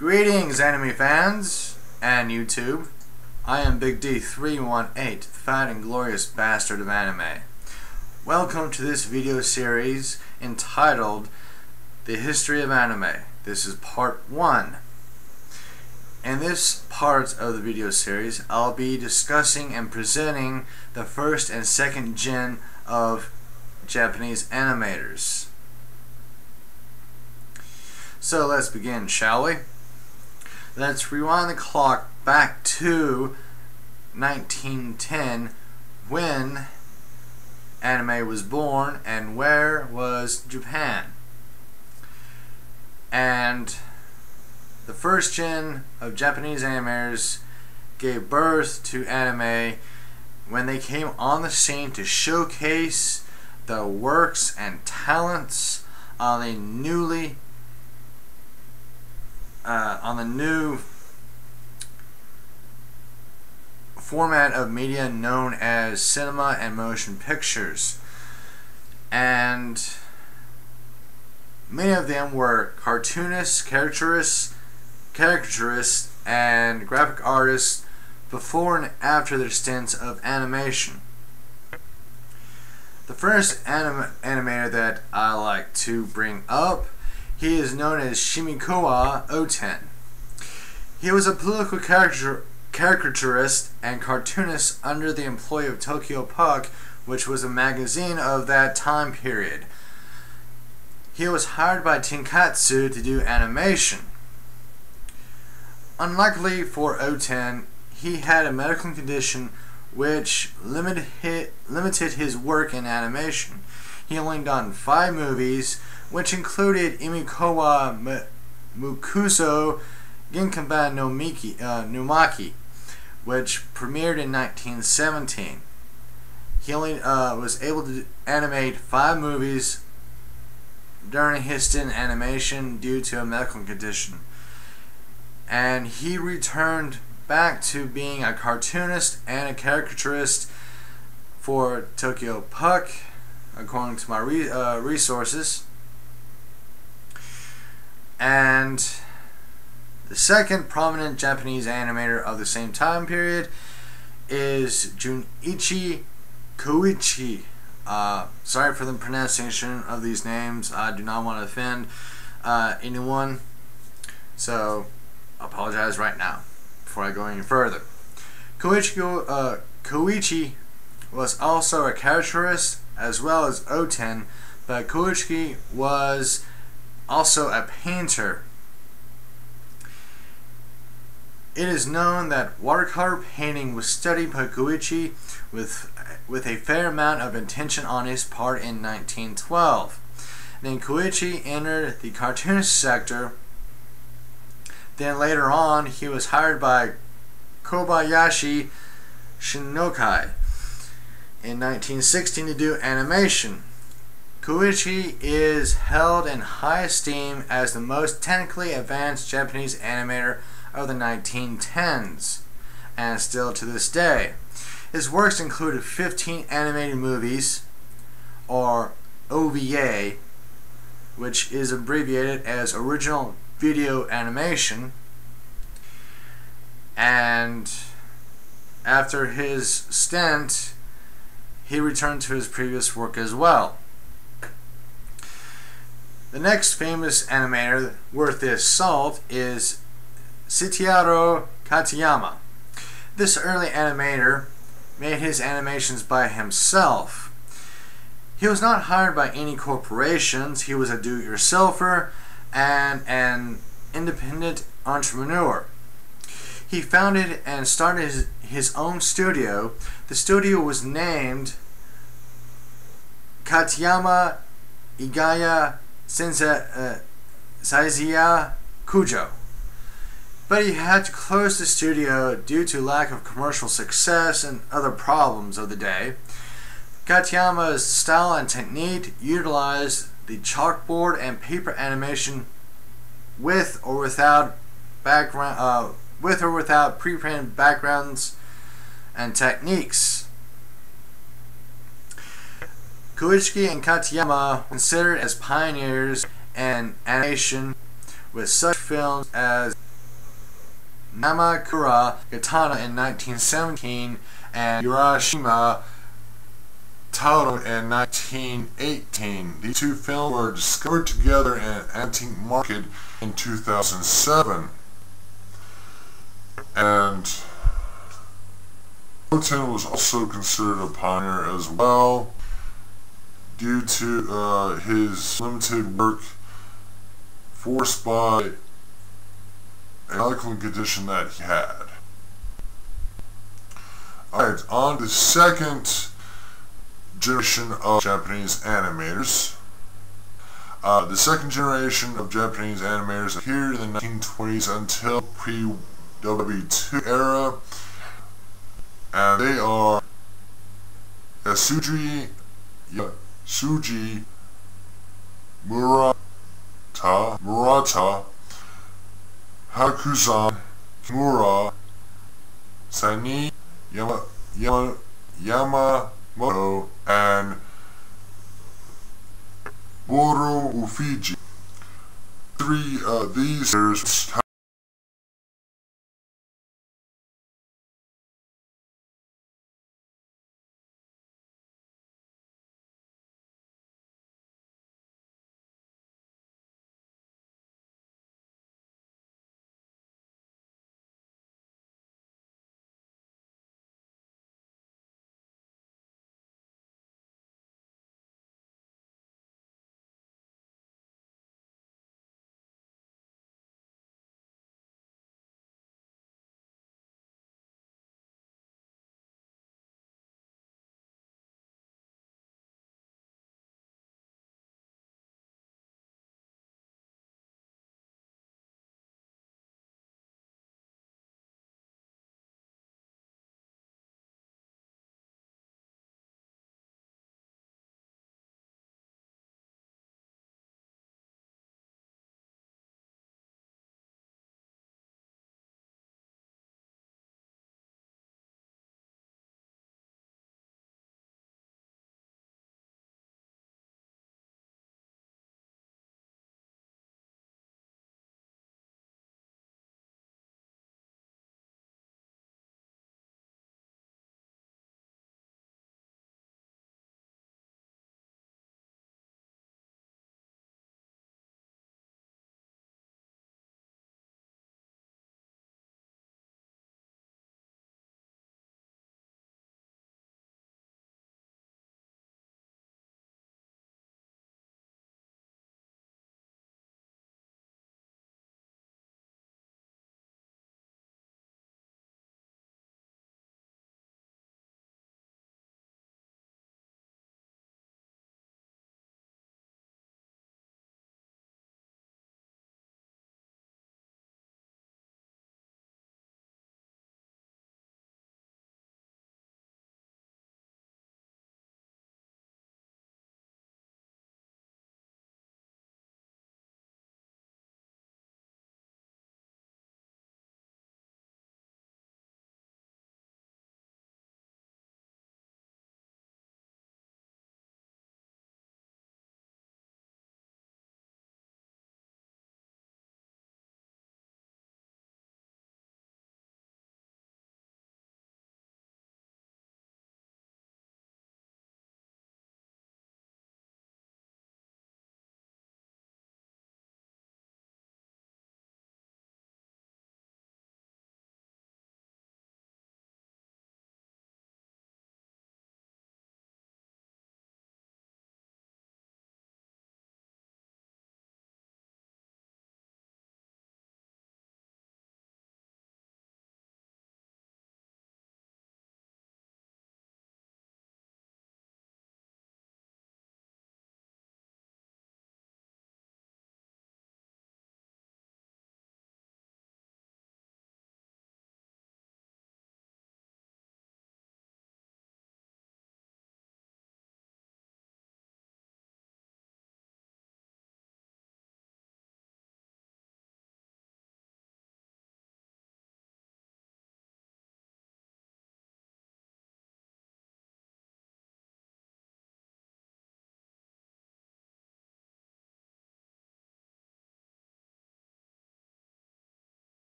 Greetings, anime fans and YouTube. I am Big D318, the fat and glorious bastard of anime. Welcome to this video series entitled The History of Anime. This is part 1. In this part of the video series, I'll be discussing and presenting the first and second gen of Japanese animators. So let's begin, shall we? Let's rewind the clock back to 1910 when anime was born and where was Japan. And the first gen of Japanese animators gave birth to anime when they came on the scene to showcase the works and talents on the new format of media known as cinema and motion pictures. And many of them were cartoonists, caricaturists, and graphic artists before and after their stints of animation. The first animator that I like to bring up, he is known as Shimikawa Oten. He was a political caricaturist and cartoonist under the employ of Tokyo Puck, which was a magazine of that time period. He was hired by Tenkatsu to do animation. Unluckily for Oten, he had a medical condition which limited his work in animation. He only done 5 movies, which included Imikawa Mukuso Ginkanban no Maki, which premiered in 1917. He only was able to animate 5 movies during his stint in animation due to a medical condition. And he returned back to being a cartoonist and a caricaturist for Tokyo Puck, according to my resources. And the second prominent Japanese animator of the same time period is Junichi Koichi. Sorry for the pronunciation of these names. I do not want to offend anyone, so I apologize right now before I go any further. Koichi was also a caricaturist as well as Oten, but Koichi was also a painter. It is known that watercolor painting was studied by Koichi with a fair amount of intention on his part in 1912. Then Koichi entered the cartoonist sector. Then later on, he was hired by Kobayashi Shinokai in 1916 to do animation. Koichi is held in high esteem as the most technically advanced Japanese animator of the 1910s, and still to this day. His works included 15 animated movies, or OVA, which is abbreviated as Original Video Animation, and after his stint, he returned to his previous work as well. The next famous animator worth his salt is Seiichiro Katayama. This early animator made his animations by himself. He was not hired by any corporations. He was a do-it-yourselfer and an independent entrepreneur. He founded and started his own studio. The studio was named Katayama Igaya Seiya Kujo. But he had to close the studio due to lack of commercial success and other problems of the day. Katayama's style and technique utilized the chalkboard and paper animation with or without pre-printed backgrounds and techniques. Koichi and Katayama are considered as pioneers in animation with such films as Namakura Katana in 1917 and Urashima Taro in 1918. These two films were discovered together in an antique market in 2007. And Milton was also considered a pioneer as well due to his limited work forced by a medical condition that he had. Alright, on to the second generation of Japanese animators. The second generation of Japanese animators appeared in the 1920s until pre-WW2 era, and they are Yasuji Murata, Hakuzan Kimura, Sani Yamamoto, and Boru Ufiji. Three of these